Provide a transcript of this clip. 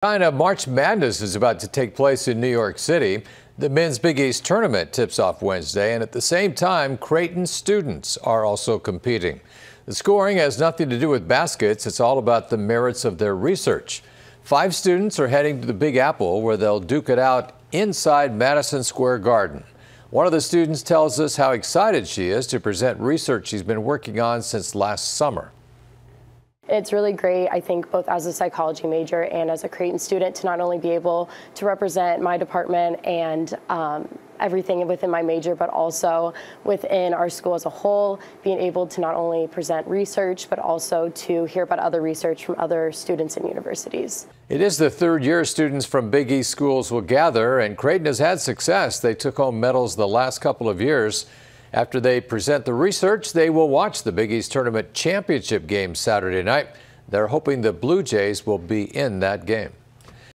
China March Madness is about to take place in New York City. The men's Big East tournament tips off Wednesday, and at the same time, Creighton students are also competing. The scoring has nothing to do with baskets. It's all about the merits of their research. 5 students are heading to the Big Apple, where they'll duke it out inside Madison Square Garden. One of the students tells us how excited she is to present research she's been working on since last summer. It's really great, I think, both as a psychology major and as a Creighton student, to not only be able to represent my department and everything within my major, but also within our school as a whole, being able to not only present research, but also to hear about other research from other students and universities. It is the third year students from Big East schools will gather, and Creighton has had success. They took home medals the last couple of years. After they present the research, they will watch the Big East Tournament championship game Saturday night. They're hoping the Blue Jays will be in that game.